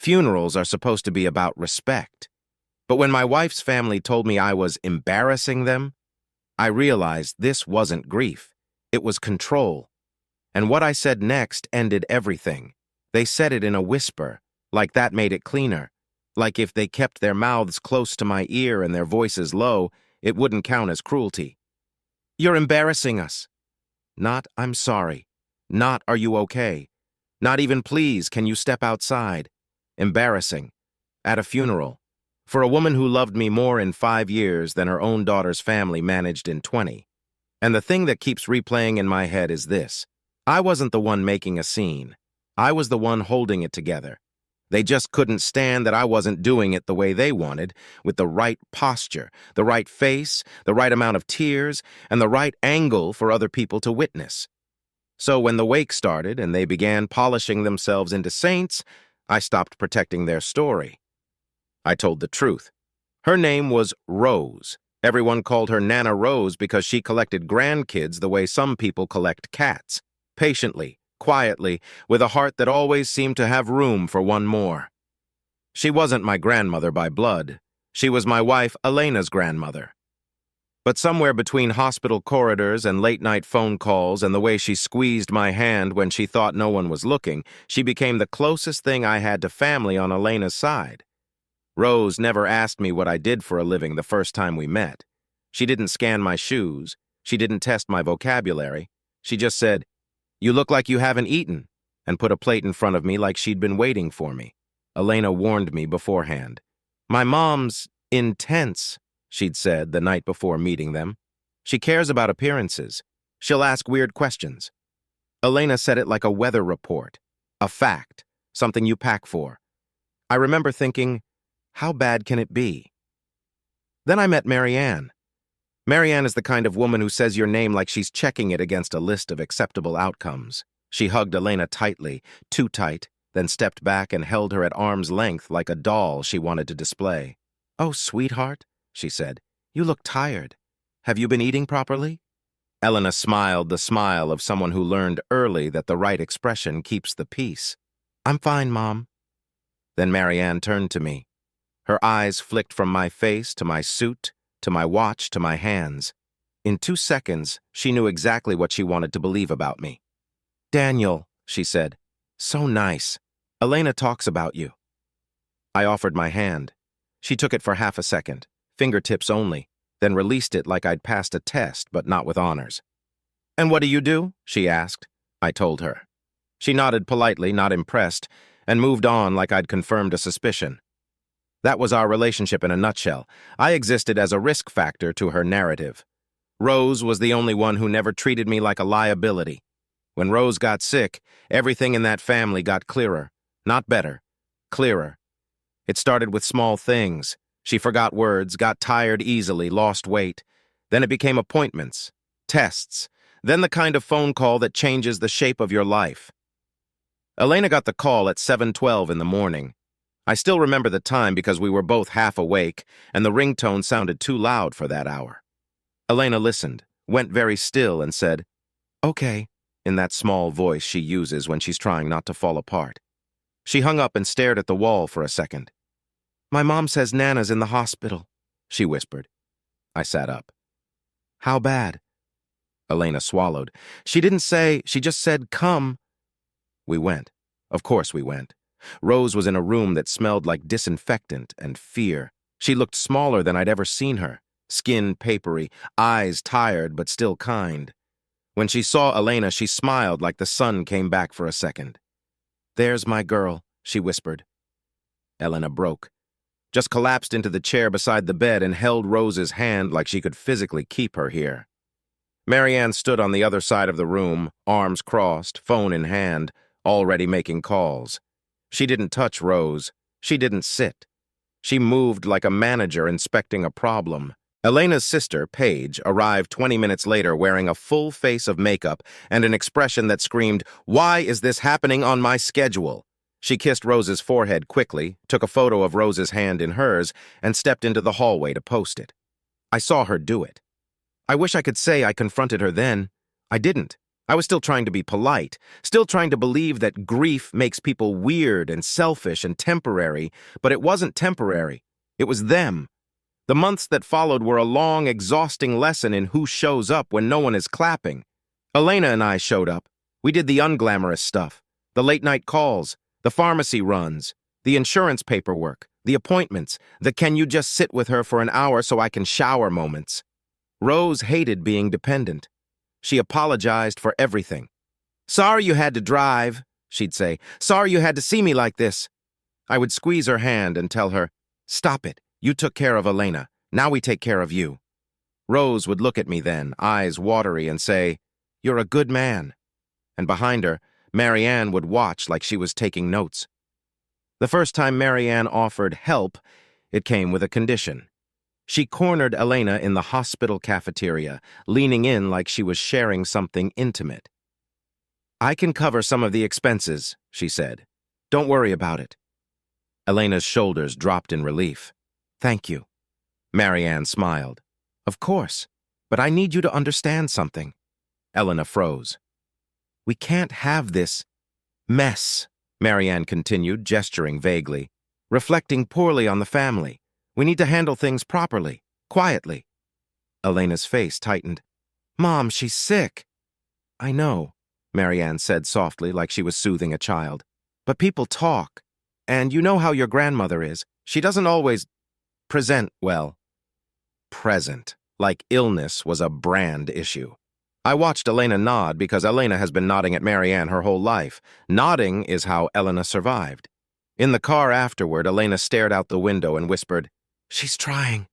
Funerals are supposed to be about respect. But when my wife's family told me I was embarrassing them, I realized this wasn't grief. It was control. And what I said next ended everything. They said it in a whisper, like that made it cleaner. Like if they kept their mouths close to my ear and their voices low, it wouldn't count as cruelty. "You're embarrassing us." Not "I'm sorry." Not "Are you okay?" Not even "Please, can you step outside?" Embarrassing. At a funeral. For a woman who loved me more in 5 years than her own daughter's family managed in 20. And the thing that keeps replaying in my head is this. I wasn't the one making a scene. I was the one holding it together. They just couldn't stand that I wasn't doing it the way they wanted, with the right posture, the right face, the right amount of tears, and the right angle for other people to witness. So when the wake started and they began polishing themselves into saints, I stopped protecting their story. I told the truth. Her name was Rose. Everyone called her Nana Rose because she collected grandkids the way some people collect cats. Patiently, quietly, with a heart that always seemed to have room for one more. She wasn't my grandmother by blood. She was my wife, Elena's grandmother. But somewhere between hospital corridors and late-night phone calls and the way she squeezed my hand when she thought no one was looking, she became the closest thing I had to family on Elena's side. Rose never asked me what I did for a living the first time we met. She didn't scan my shoes. She didn't test my vocabulary. She just said, "You look like you haven't eaten," and put a plate in front of me like she'd been waiting for me. Elena warned me beforehand. "My mom's intense," she'd said the night before meeting them. "She cares about appearances. She'll ask weird questions." Elena said it like a weather report, a fact, something you pack for. I remember thinking, how bad can it be? Then I met Marianne. Marianne is the kind of woman who says your name like she's checking it against a list of acceptable outcomes. She hugged Elena tightly, too tight, then stepped back and held her at arm's length like a doll she wanted to display. "Oh, sweetheart," she said, "you look tired. Have you been eating properly?" Elena smiled the smile of someone who learned early that the right expression keeps the peace. "I'm fine, Mom." Then Marianne turned to me. Her eyes flicked from my face to my suit, to my watch, to my hands. In 2 seconds, she knew exactly what she wanted to believe about me. "Daniel," she said, "so nice. Elena talks about you." I offered my hand. She took it for half a second, fingertips only, then released it like I'd passed a test, but not with honors. "And what do you do?" she asked. I told her. She nodded politely, not impressed, and moved on like I'd confirmed a suspicion. That was our relationship in a nutshell. I existed as a risk factor to her narrative. Rose was the only one who never treated me like a liability. When Rose got sick, everything in that family got clearer. Not better, clearer. It started with small things. She forgot words, got tired easily, lost weight. Then it became appointments, tests, then the kind of phone call that changes the shape of your life. Elena got the call at 7:12 in the morning. I still remember the time because we were both half awake, and the ringtone sounded too loud for that hour. Elena listened, went very still, and said, "Okay," in that small voice she uses when she's trying not to fall apart. She hung up and stared at the wall for a second. "My mom says Nana's in the hospital," she whispered. I sat up. "How bad?" Elena swallowed. "She didn't say, she just said, come." We went. Of course we went. Rose was in a room that smelled like disinfectant and fear. She looked smaller than I'd ever seen her, skin papery, eyes tired but still kind. When she saw Elena, she smiled like the sun came back for a second. "There's my girl," she whispered. Elena broke, just collapsed into the chair beside the bed and held Rose's hand like she could physically keep her here. Marianne stood on the other side of the room, arms crossed, phone in hand, already making calls. She didn't touch Rose. She didn't sit. She moved like a manager inspecting a problem. Elena's sister, Paige, arrived 20 minutes later wearing a full face of makeup and an expression that screamed, "Why is this happening on my schedule?" She kissed Rose's forehead quickly, took a photo of Rose's hand in hers, and stepped into the hallway to post it. I saw her do it. I wish I could say I confronted her then. I didn't. I was still trying to be polite, still trying to believe that grief makes people weird and selfish and temporary, but it wasn't temporary. It was them. The months that followed were a long, exhausting lesson in who shows up when no one is clapping. Elena and I showed up. We did the unglamorous stuff, the late-night calls, the pharmacy runs, the insurance paperwork, the appointments, the can you just sit with her for an hour so I can shower moments. Rose hated being dependent. She apologized for everything. "Sorry you had to drive," she'd say. "Sorry you had to see me like this." I would squeeze her hand and tell her, "Stop it. You took care of Elena. Now we take care of you." Rose would look at me then, eyes watery, and say, "You're a good man." And behind her, Marianne would watch like she was taking notes. The first time Marianne offered help, it came with a condition. She cornered Elena in the hospital cafeteria, leaning in like she was sharing something intimate. "I can cover some of the expenses," she said. "Don't worry about it." Elena's shoulders dropped in relief. "Thank you." Marianne smiled. "Of course, but I need you to understand something." Elena froze. "We can't have this mess," Marianne continued, gesturing vaguely, "reflecting poorly on the family. We need to handle things properly, quietly." Elena's face tightened. "Mom, she's sick." "I know," Marianne said softly, like she was soothing a child. "But people talk. And you know how your grandmother is. She doesn't always present well." Present, like illness was a brand issue. I watched Elena nod because Elena has been nodding at Marianne her whole life. Nodding is how Elena survived. In the car afterward, Elena stared out the window and whispered, "She's trying."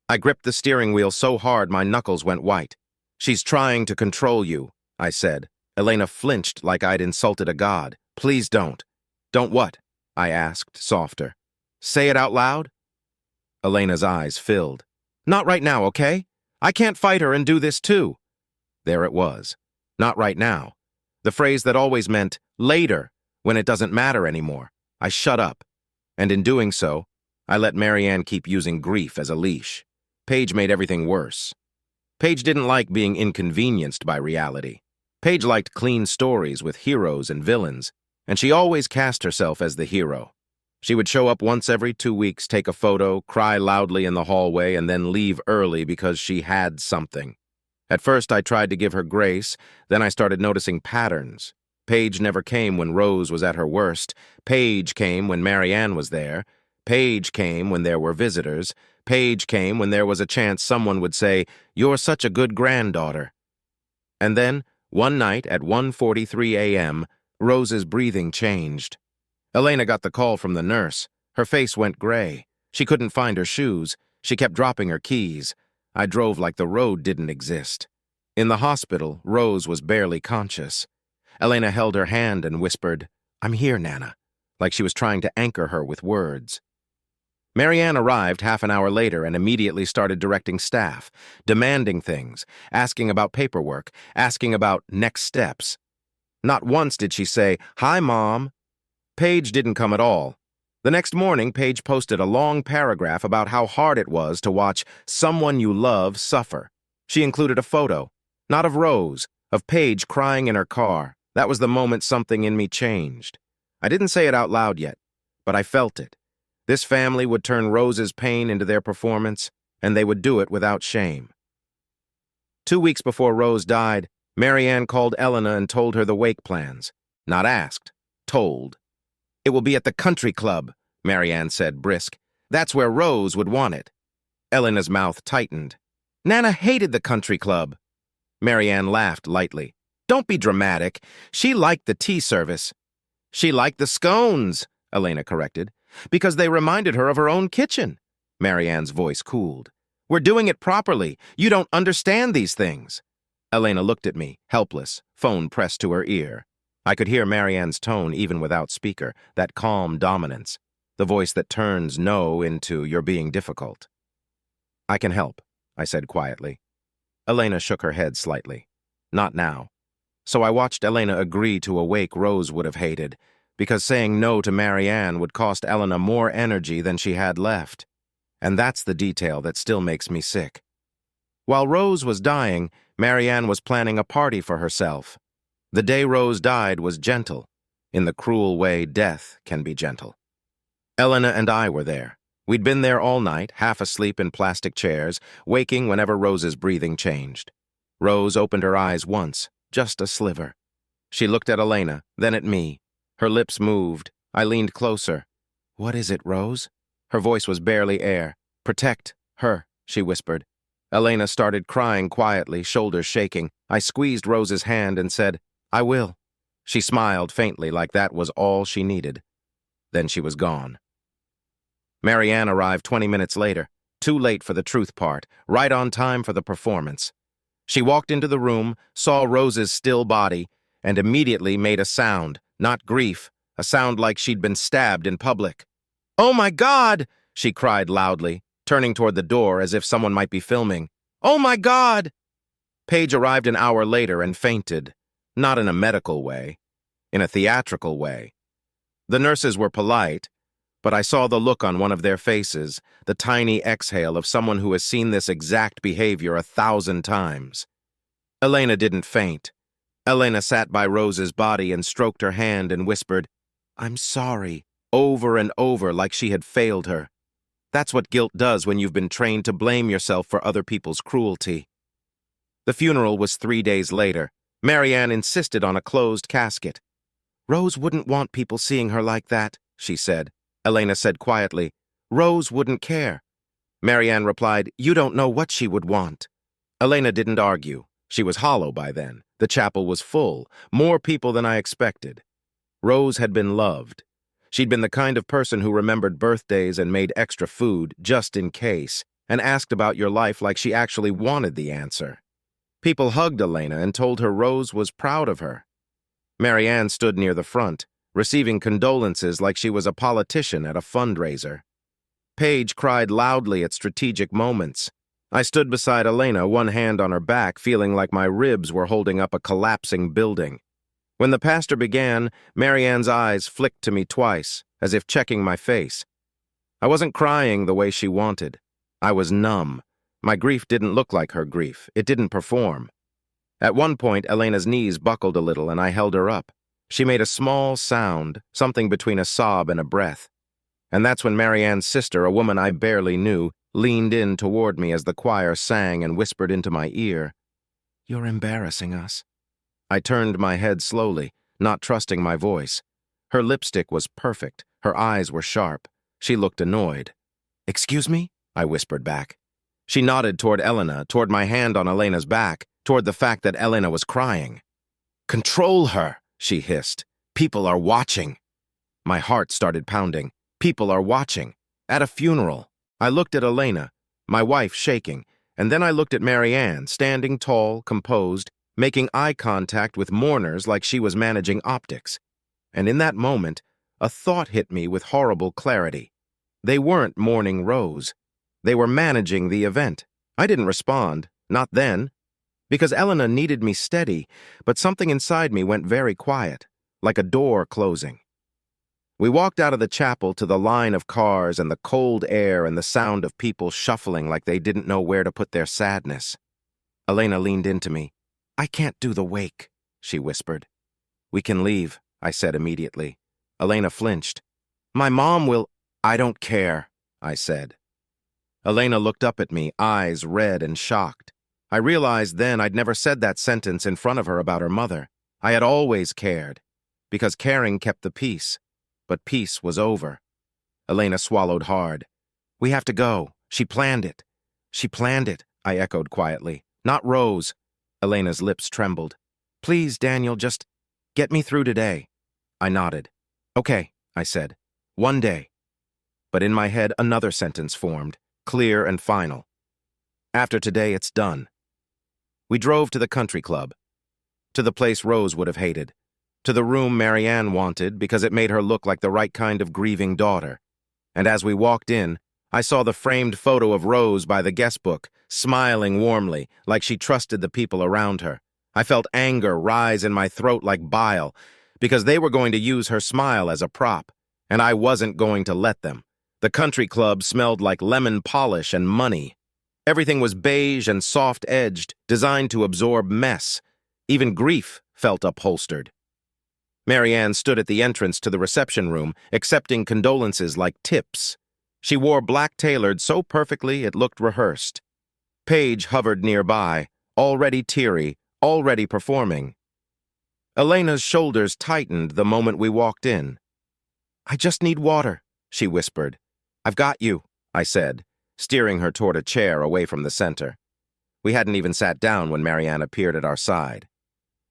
I gripped the steering wheel so hard my knuckles went white. "She's trying to control you," I said. Elena flinched like I'd insulted a god. "Please don't." "Don't what?" I asked, softer. "Say it out loud?" Elena's eyes filled. "Not right now, okay? I can't fight her and do this too." There it was. Not right now. The phrase that always meant later, when it doesn't matter anymore. I shut up. And in doing so, I let Marianne keep using grief as a leash. Paige made everything worse. Paige didn't like being inconvenienced by reality. Paige liked clean stories with heroes and villains, and she always cast herself as the hero. She would show up once every 2 weeks, take a photo, cry loudly in the hallway, and then leave early because she had something. At first, I tried to give her grace, then I started noticing patterns. Paige never came when Rose was at her worst. Paige came when Marianne was there. Paige came when there were visitors. Paige came when there was a chance someone would say, "You're such a good granddaughter." And then, one night at 1:43 a.m., Rose's breathing changed. Elena got the call from the nurse. Her face went gray. She couldn't find her shoes. She kept dropping her keys. I drove like the road didn't exist. In the hospital, Rose was barely conscious. Elena held her hand and whispered, "I'm here, Nana," like she was trying to anchor her with words. Marianne arrived half an hour later and immediately started directing staff, demanding things, asking about paperwork, asking about next steps. Not once did she say, "Hi, Mom." Paige didn't come at all. The next morning, Paige posted a long paragraph about how hard it was to watch someone you love suffer. She included a photo, not of Rose, of Paige crying in her car. That was the moment something in me changed. I didn't say it out loud yet, but I felt it. This family would turn Rose's pain into their performance, and they would do it without shame. 2 weeks before Rose died, Marianne called Elena and told her the wake plans. Not asked, told. "It will be at the country club," Marianne said, brisk. "That's where Rose would want it." Elena's mouth tightened. "Nana hated the country club." Marianne laughed lightly. "Don't be dramatic. She liked the tea service." "She liked the scones," Elena corrected, "because they reminded her of her own kitchen." Marianne's voice cooled. "We're doing it properly. You don't understand these things." Elena looked at me, helpless, phone pressed to her ear. I could hear Marianne's tone even without speaker, that calm dominance, the voice that turns no into "you're being difficult." "I can help," I said quietly. Elena shook her head slightly. "Not now." So I watched Elena agree to a wake Rose would have hated, because saying no to Marianne would cost Elena more energy than she had left. And that's the detail that still makes me sick. While Rose was dying, Marianne was planning a party for herself. The day Rose died was gentle, in the cruel way death can be gentle. Elena and I were there. We'd been there all night, half asleep in plastic chairs, waking whenever Rose's breathing changed. Rose opened her eyes once, just a sliver. She looked at Elena, then at me. Her lips moved. I leaned closer. "What is it, Rose?" Her voice was barely air. "Protect her," she whispered. Elena started crying quietly, shoulders shaking. I squeezed Rose's hand and said, "I will." She smiled faintly, like that was all she needed. Then she was gone. Marianne arrived 20 minutes later, too late for the truth part, right on time for the performance. She walked into the room, saw Rose's still body, and immediately made a sound, not grief, a sound like she'd been stabbed in public. "Oh my God!" she cried loudly, turning toward the door as if someone might be filming. "Oh my God!" Paige arrived an hour later and fainted, not in a medical way, in a theatrical way. The nurses were polite, but I saw the look on one of their faces, the tiny exhale of someone who has seen this exact behavior 1,000 times. Elena didn't faint. Elena sat by Rose's body and stroked her hand and whispered, "I'm sorry," over and over like she had failed her. That's what guilt does when you've been trained to blame yourself for other people's cruelty. The funeral was 3 days later. Marianne insisted on a closed casket. "Rose wouldn't want people seeing her like that," she said. Elena said quietly, "Rose wouldn't care." Marianne replied, "You don't know what she would want." Elena didn't argue. She was hollow by then. The chapel was full, more people than I expected. Rose had been loved. She'd been the kind of person who remembered birthdays and made extra food, just in case, and asked about your life like she actually wanted the answer. People hugged Elena and told her Rose was proud of her. Marianne stood near the front, receiving condolences like she was a politician at a fundraiser. Paige cried loudly at strategic moments. I stood beside Elena, one hand on her back, feeling like my ribs were holding up a collapsing building. When the pastor began, Marianne's eyes flicked to me twice, as if checking my face. I wasn't crying the way she wanted. I was numb. My grief didn't look like her grief. It didn't perform. At one point, Elena's knees buckled a little and I held her up. She made a small sound, something between a sob and a breath. And that's when Marianne's sister, a woman I barely knew, leaned in toward me as the choir sang and whispered into my ear, "You're embarrassing us." I turned my head slowly, not trusting my voice. Her lipstick was perfect. Her eyes were sharp. She looked annoyed. "Excuse me?" I whispered back. She nodded toward Elena, toward my hand on Elena's back, toward the fact that Elena was crying. "Control her," she hissed. "People are watching." My heart started pounding. People are watching. At a funeral. I looked at Elena, my wife shaking, and then I looked at Marianne, standing tall, composed, making eye contact with mourners like she was managing optics. And in that moment, a thought hit me with horrible clarity. They weren't mourning Rose. They were managing the event. I didn't respond, not then, because Elena needed me steady, but something inside me went very quiet, like a door closing. We walked out of the chapel to the line of cars and the cold air and the sound of people shuffling like they didn't know where to put their sadness. Elena leaned into me. "I can't do the wake," she whispered. "We can leave," I said immediately. Elena flinched. "My mom will—" "I don't care," I said. Elena looked up at me, eyes red and shocked. I realized then I'd never said that sentence in front of her about her mother. I had always cared, because caring kept the peace. But peace was over. Elena swallowed hard. "We have to go. She planned it." "She planned it," I echoed quietly. "Not Rose." Elena's lips trembled. "Please, Daniel, just get me through today." I nodded. "Okay," I said. "One day." But in my head, another sentence formed, clear and final. "After today, it's done." We drove to the country club, to the place Rose would have hated, to the room Marianne wanted because it made her look like the right kind of grieving daughter. And as we walked in, I saw the framed photo of Rose by the guest book, smiling warmly, like she trusted the people around her. I felt anger rise in my throat like bile, because they were going to use her smile as a prop, and I wasn't going to let them. The country club smelled like lemon polish and money. Everything was beige and soft-edged, designed to absorb mess. Even grief felt upholstered. Marianne stood at the entrance to the reception room, accepting condolences like tips. She wore black tailored so perfectly it looked rehearsed. Paige hovered nearby, already teary, already performing. Elena's shoulders tightened the moment we walked in. "I just need water," she whispered. "I've got you," I said, steering her toward a chair away from the center. We hadn't even sat down when Marianne appeared at our side.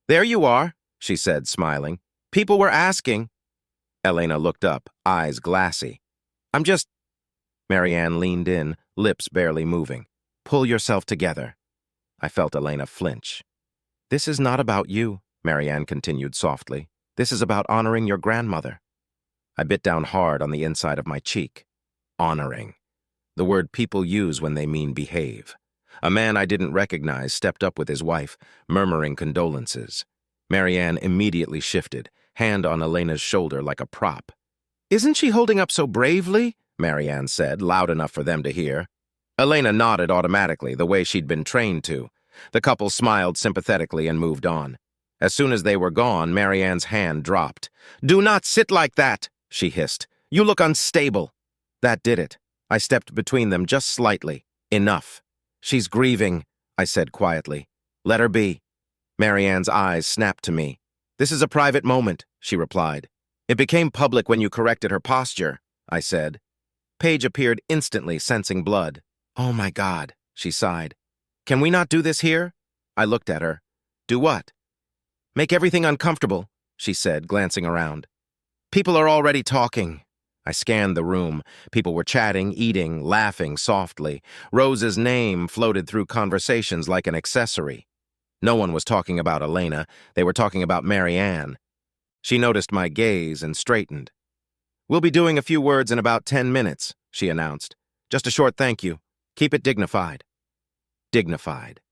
"There you are," she said, smiling. "People were asking." Elena looked up, eyes glassy. "I'm just—" Marianne leaned in, lips barely moving. "Pull yourself together." I felt Elena flinch. "This is not about you," Marianne continued softly. "This is about honoring your grandmother." I bit down hard on the inside of my cheek. Honoring. The word people use when they mean behave. A man I didn't recognize stepped up with his wife, murmuring condolences. Marianne immediately shifted, hand on Elena's shoulder like a prop. "Isn't she holding up so bravely?" Marianne said, loud enough for them to hear. Elena nodded automatically, the way she'd been trained to. The couple smiled sympathetically and moved on. As soon as they were gone, Marianne's hand dropped. "Do not sit like that," she hissed. "You look unstable." That did it. I stepped between them just slightly. "Enough." "She's grieving," I said quietly. "Let her be." Marianne's eyes snapped to me. "This is a private moment," she replied. "It became public when you corrected her posture," I said. Paige appeared instantly, sensing blood. "Oh my God," she sighed. "Can we not do this here?" I looked at her. "Do what?" "Make everything uncomfortable," she said, glancing around. "People are already talking." I scanned the room. People were chatting, eating, laughing softly. Rose's name floated through conversations like an accessory. No one was talking about Elena. They were talking about Marianne. She noticed my gaze and straightened. "We'll be doing a few words in about 10 minutes, she announced. "Just a short thank you. Keep it dignified." Dignified.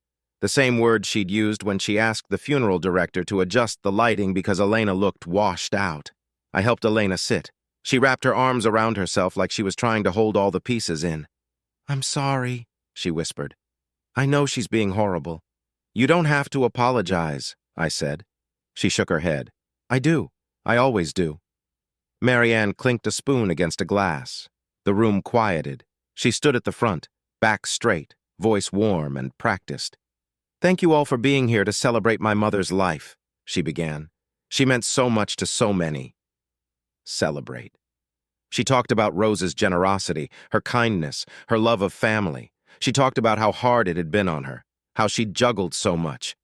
The same word she'd used when she asked the funeral director to adjust the lighting because Elena looked washed out. I helped Elena sit. She wrapped her arms around herself like she was trying to hold all the pieces in. "I'm sorry," she whispered. "I know she's being horrible." "You don't have to apologize," I said. She shook her head. "I do. I always do." Marianne clinked a spoon against a glass. The room quieted. She stood at the front, back straight, voice warm and practiced. "Thank you all for being here to celebrate my mother's life," she began. "She meant so much to so many." Celebrate. She talked about Rose's generosity, her kindness, her love of family. She talked about how hard it had been on her, how she'd juggled so much.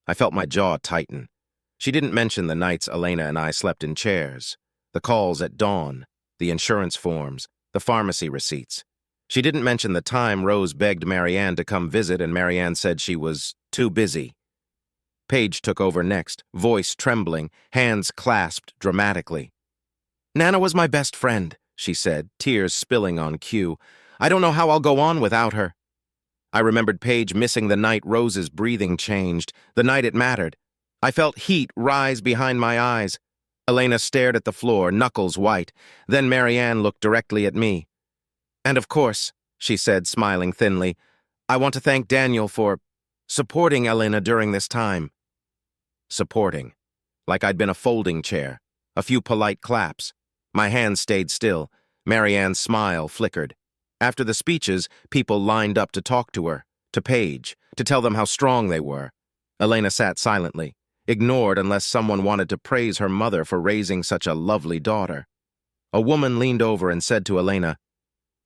I felt my jaw tighten. She didn't mention the nights Elena and I slept in chairs, the calls at dawn, the insurance forms, the pharmacy receipts. She didn't mention the time Rose begged Marianne to come visit and Marianne said she was too busy. Paige took over next, voice trembling, hands clasped dramatically. "Nana was my best friend," she said, tears spilling on cue. "I don't know how I'll go on without her." I remembered Paige missing the night Rose's breathing changed, the night it mattered. I felt heat rise behind my eyes. Elena stared at the floor, knuckles white. Then Marianne looked directly at me. "And of course," she said, smiling thinly, "I want to thank Daniel for supporting Elena during this time." Supporting. Like I'd been a folding chair. A few polite claps. My hands stayed still. Marianne's smile flickered. After the speeches, people lined up to talk to her, to Paige, to tell them how strong they were. Elena sat silently, ignored unless someone wanted to praise her mother for raising such a lovely daughter. A woman leaned over and said to Elena,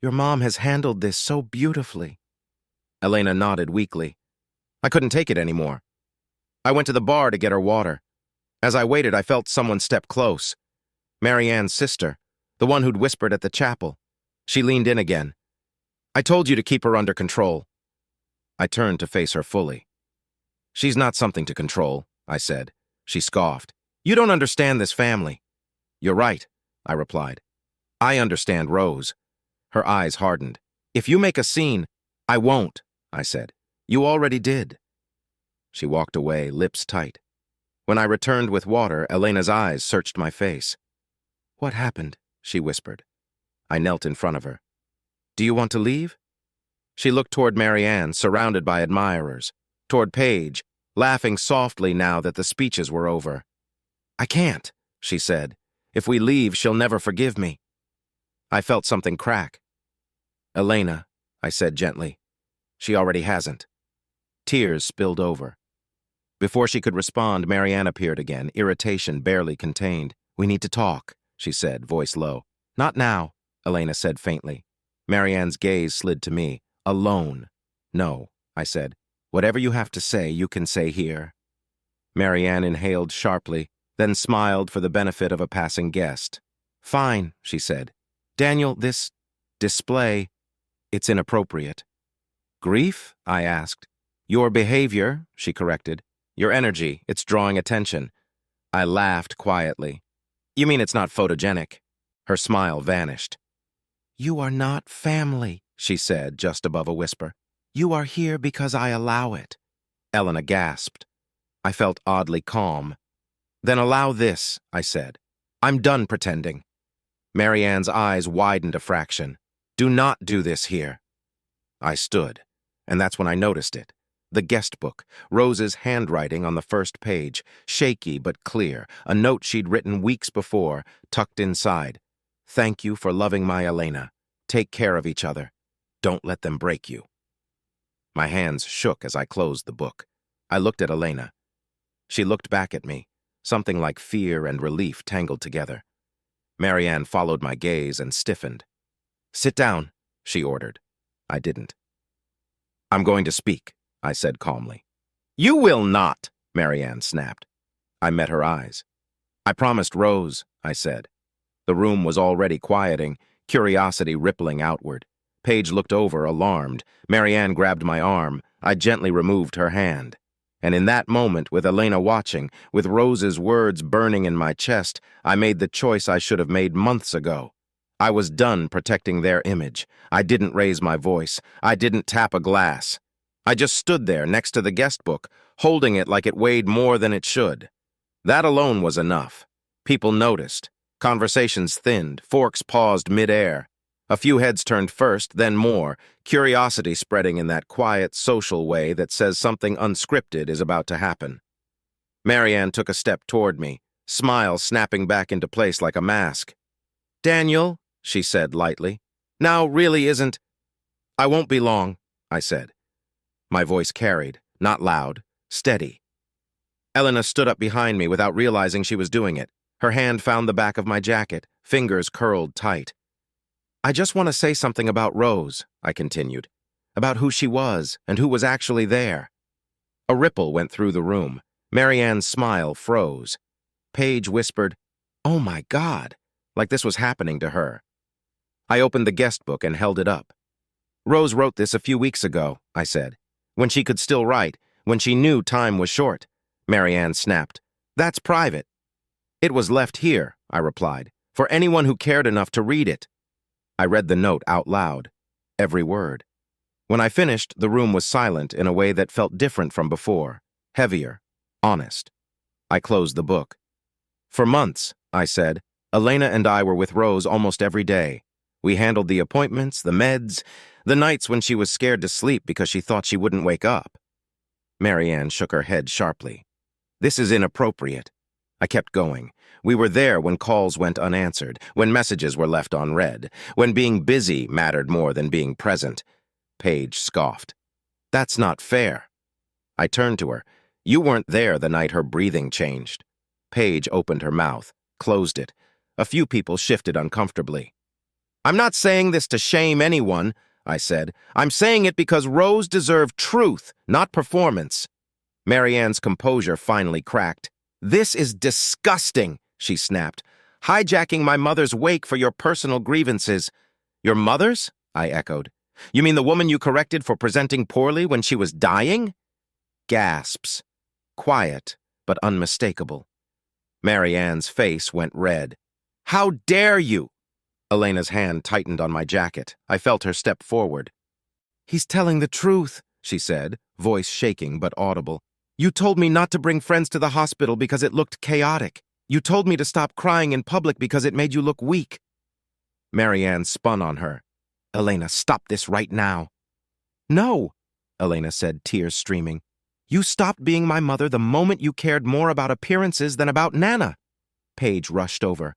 "Your mom has handled this so beautifully." Elena nodded weakly. I couldn't take it anymore. I went to the bar to get her water. As I waited, I felt someone step close. Marianne's sister, the one who'd whispered at the chapel. She leaned in again. "I told you to keep her under control." I turned to face her fully. "She's not something to control," I said. She scoffed. "You don't understand this family." "You're right," I replied. "I understand Rose." Her eyes hardened. "If you make a scene—" "I won't," I said. "You already did." She walked away, lips tight. When I returned with water, Elena's eyes searched my face. "What happened?" she whispered. I knelt in front of her. "Do you want to leave?" She looked toward Marianne, surrounded by admirers, toward Paige, laughing softly now that the speeches were over. "I can't," she said. "If we leave, she'll never forgive me." I felt something crack. "Elena," I said gently. "She already hasn't." Tears spilled over. Before she could respond, Marianne appeared again, irritation barely contained. "We need to talk," she said, voice low. "Not now," Elena said faintly. Marianne's gaze slid to me. "Alone." "No," I said. "Whatever you have to say, you can say here." Marianne inhaled sharply, then smiled for the benefit of a passing guest. "Fine," she said. "Daniel, this display, it's inappropriate." "Grief?" I asked. "Your behavior," she corrected. "Your energy, it's drawing attention." I laughed quietly. "You mean it's not photogenic?" Her smile vanished. "You are not family," she said, just above a whisper. "You are here because I allow it." Elena gasped. I felt oddly calm. "Then allow this," I said. "I'm done pretending." Marianne's eyes widened a fraction. "Do not do this here." I stood, and that's when I noticed it. The guest book, Rose's handwriting on the first page, shaky but clear, a note she'd written weeks before, tucked inside. "Thank you for loving my Elena. Take care of each other. Don't let them break you." My hands shook as I closed the book. I looked at Elena. She looked back at me, something like fear and relief tangled together. Marianne followed my gaze and stiffened. "Sit down," she ordered. I didn't. "I'm going to speak," I said calmly. "You will not," Marianne snapped. I met her eyes. "I promised Rose," I said. The room was already quieting, curiosity rippling outward. Paige looked over, alarmed. Marianne grabbed my arm. I gently removed her hand. And in that moment, with Elena watching, with Rose's words burning in my chest, I made the choice I should have made months ago. I was done protecting their image. I didn't raise my voice. I didn't tap a glass. I just stood there next to the guest book, holding it like it weighed more than it should. That alone was enough. People noticed. Conversations thinned, forks paused mid-air. A few heads turned first, then more, curiosity spreading in that quiet, social way that says something unscripted is about to happen. Marianne took a step toward me, smile snapping back into place like a mask. "Daniel," she said lightly, "now really isn't—" "I won't be long," I said. My voice carried, not loud, steady. Elena stood up behind me without realizing she was doing it. Her hand found the back of my jacket, fingers curled tight. "I just want to say something about Rose," I continued, "about who she was and who was actually there." A ripple went through the room. Marianne's smile froze. Paige whispered, "Oh my God," like this was happening to her. I opened the guest book and held it up. "Rose wrote this a few weeks ago," I said, "when she could still write, when she knew time was short." Marianne snapped, "That's private." "It was left here," I replied, "for anyone who cared enough to read it." I read the note out loud, every word. When I finished, the room was silent in a way that felt different from before, heavier, honest. I closed the book. "For months," I said, "Elena and I were with Rose almost every day. We handled the appointments, the meds, the nights when she was scared to sleep because she thought she wouldn't wake up." Marianne shook her head sharply. "This is inappropriate." I kept going. We were there when calls went unanswered, when messages were left unread, when being busy mattered more than being present. Paige scoffed. "That's not fair." I turned to her. "You weren't there the night her breathing changed." Paige opened her mouth, closed it. A few people shifted uncomfortably. "I'm not saying this to shame anyone," I said. "I'm saying it because Rose deserved truth, not performance." Marianne's composure finally cracked. "This is disgusting," she snapped. "Hijacking my mother's wake for your personal grievances." "Your mother's?" I echoed. "You mean the woman you corrected for presenting poorly when she was dying?" Gasps. Quiet, but unmistakable. Marianne's face went red. "How dare you?" Elena's hand tightened on my jacket. I felt her step forward. "He's telling the truth," she said, voice shaking but audible. "You told me not to bring friends to the hospital because it looked chaotic. You told me to stop crying in public because it made you look weak." Marianne spun on her. "Elena, stop this right now." "No," Elena said, tears streaming. You stopped being my mother the moment you cared more about appearances than about Nana. Paige rushed over.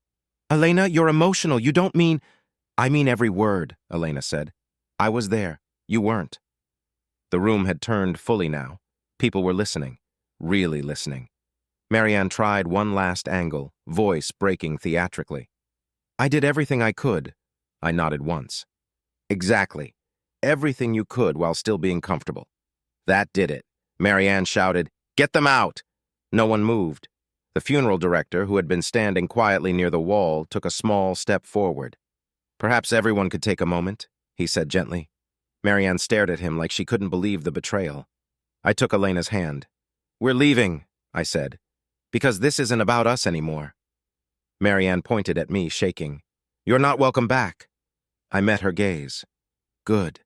Elena, you're emotional. You don't mean... I mean every word, Elena said. I was there. You weren't. The room had turned fully now. People were listening. Really listening. Marianne tried one last angle, voice breaking theatrically. I did everything I could. I nodded once. Exactly. Everything you could while still being comfortable. That did it. Marianne shouted, Get them out! No one moved. The funeral director, who had been standing quietly near the wall, took a small step forward. Perhaps everyone could take a moment, he said gently. Marianne stared at him like she couldn't believe the betrayal. I took Elena's hand. We're leaving, I said, because this isn't about us anymore. Marianne pointed at me, shaking. You're not welcome back. I met her gaze. Good.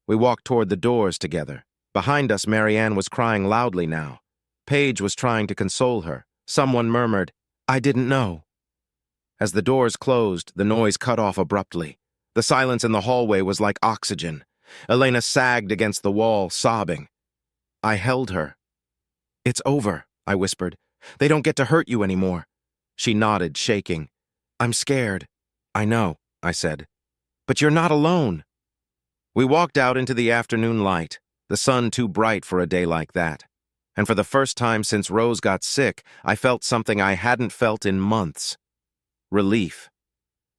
We walked toward the doors together. Behind us, Marianne was crying loudly now. Paige was trying to console her. Someone murmured, I didn't know. As the doors closed, the noise cut off abruptly. The silence in the hallway was like oxygen. Elena sagged against the wall, sobbing. I held her. It's over, I whispered. They don't get to hurt you anymore. She nodded, shaking. I'm scared. I know, I said. But you're not alone. We walked out into the afternoon light, the sun too bright for a day like that. And for the first time since Rose got sick, I felt something I hadn't felt in months. Relief.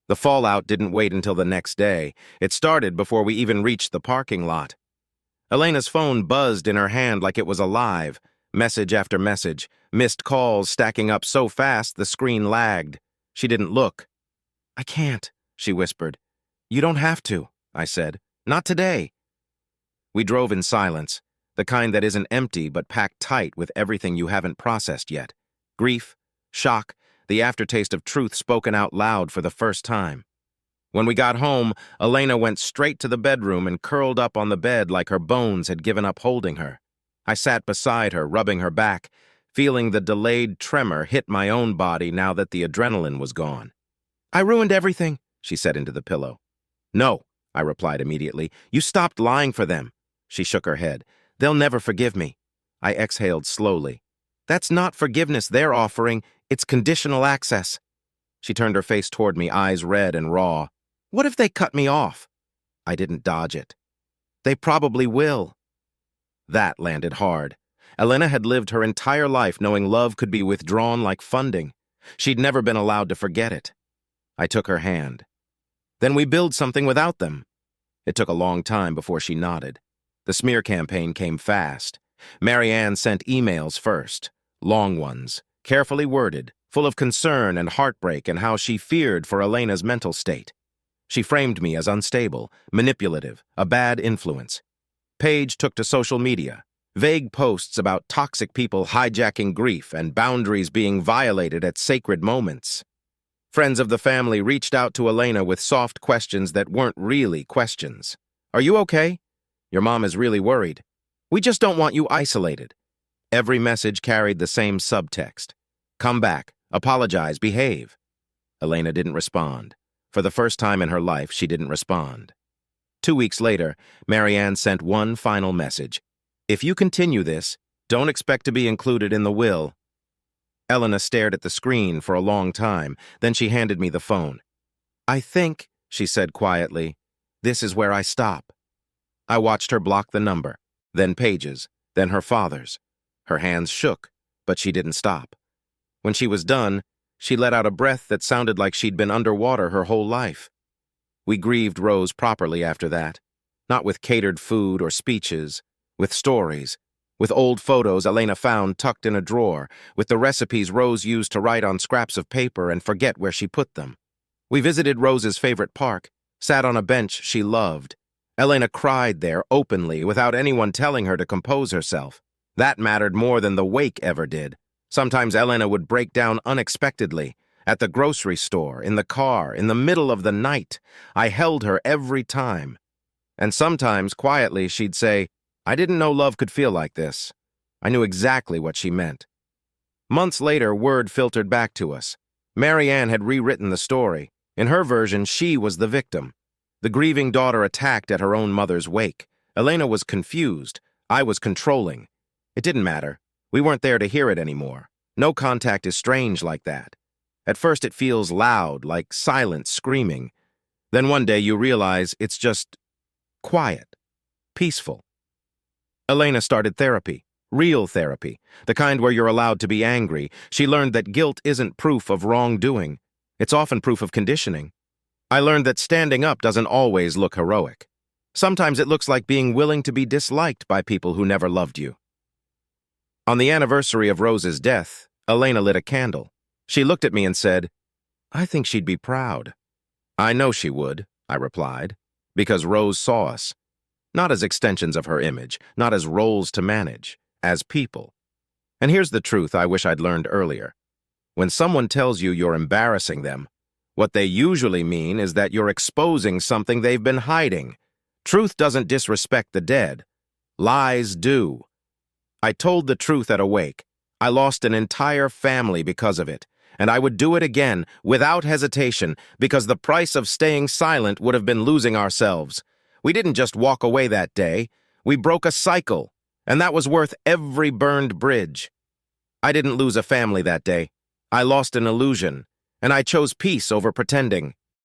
The fallout didn't wait until the next day. It started before we even reached the parking lot. Elena's phone buzzed in her hand like it was alive, message after message, missed calls stacking up so fast the screen lagged. She didn't look. I can't, she whispered. You don't have to, I said. Not today. We drove in silence, the kind that isn't empty but packed tight with everything you haven't processed yet. Grief, shock, the aftertaste of truth spoken out loud for the first time. When we got home, Elena went straight to the bedroom and curled up on the bed like her bones had given up holding her. I sat beside her, rubbing her back, feeling the delayed tremor hit my own body now that the adrenaline was gone. I ruined everything, she said into the pillow. No, I replied immediately. You stopped lying for them. She shook her head. They'll never forgive me. I exhaled slowly. That's not forgiveness they're offering. It's conditional access. She turned her face toward me, eyes red and raw. What if they cut me off? I didn't dodge it. They probably will. That landed hard. Elena had lived her entire life knowing love could be withdrawn like funding. She'd never been allowed to forget it. I took her hand. Then we build something without them. It took a long time before she nodded. The smear campaign came fast. Marianne sent emails first, long ones, carefully worded, full of concern and heartbreak and how she feared for Elena's mental state. She framed me as unstable, manipulative, a bad influence. Paige took to social media, vague posts about toxic people hijacking grief and boundaries being violated at sacred moments. Friends of the family reached out to Elena with soft questions that weren't really questions. Are you okay? Your mom is really worried. We just don't want you isolated. Every message carried the same subtext. Come back, apologize, behave. Elena didn't respond. For the first time in her life, she didn't respond. 2 weeks later, Marianne sent one final message. If you continue this, don't expect to be included in the will. Elena stared at the screen for a long time, then she handed me the phone. I think, she said quietly, this is where I stop. I watched her block the number, then Paige's, then her father's. Her hands shook, but she didn't stop. When she was done, she let out a breath that sounded like she'd been underwater her whole life. We grieved Rose properly after that, not with catered food or speeches, with stories, with old photos Elena found tucked in a drawer, with the recipes Rose used to write on scraps of paper and forget where she put them. We visited Rose's favorite park, sat on a bench she loved. Elena cried there openly without anyone telling her to compose herself. That mattered more than the wake ever did. Sometimes Elena would break down unexpectedly, at the grocery store, in the car, in the middle of the night. I held her every time. And sometimes, quietly, she'd say, I didn't know love could feel like this. I knew exactly what she meant. Months later, word filtered back to us. Marianne had rewritten the story. In her version, she was the victim. The grieving daughter attacked at her own mother's wake. Elena was confused. I was controlling. It didn't matter. We weren't there to hear it anymore. No contact is strange like that. At first it feels loud, like silent screaming. Then one day you realize it's just quiet, peaceful. Elena started therapy, real therapy, the kind where you're allowed to be angry. She learned that guilt isn't proof of wrongdoing. It's often proof of conditioning. I learned that standing up doesn't always look heroic. Sometimes it looks like being willing to be disliked by people who never loved you. On the anniversary of Rose's death, Elena lit a candle. She looked at me and said, "I think she'd be proud." "I know she would," I replied, "because Rose saw us. Not as extensions of her image, not as roles to manage, as people." And here's the truth I wish I'd learned earlier. When someone tells you you're embarrassing them, what they usually mean is that you're exposing something they've been hiding. Truth doesn't disrespect the dead. Lies do. I told the truth at a wake. I lost an entire family because of it, and I would do it again, without hesitation, because the price of staying silent would have been losing ourselves. We didn't just walk away that day. We broke a cycle, and that was worth every burned bridge. I didn't lose a family that day. I lost an illusion, and I chose peace over pretending.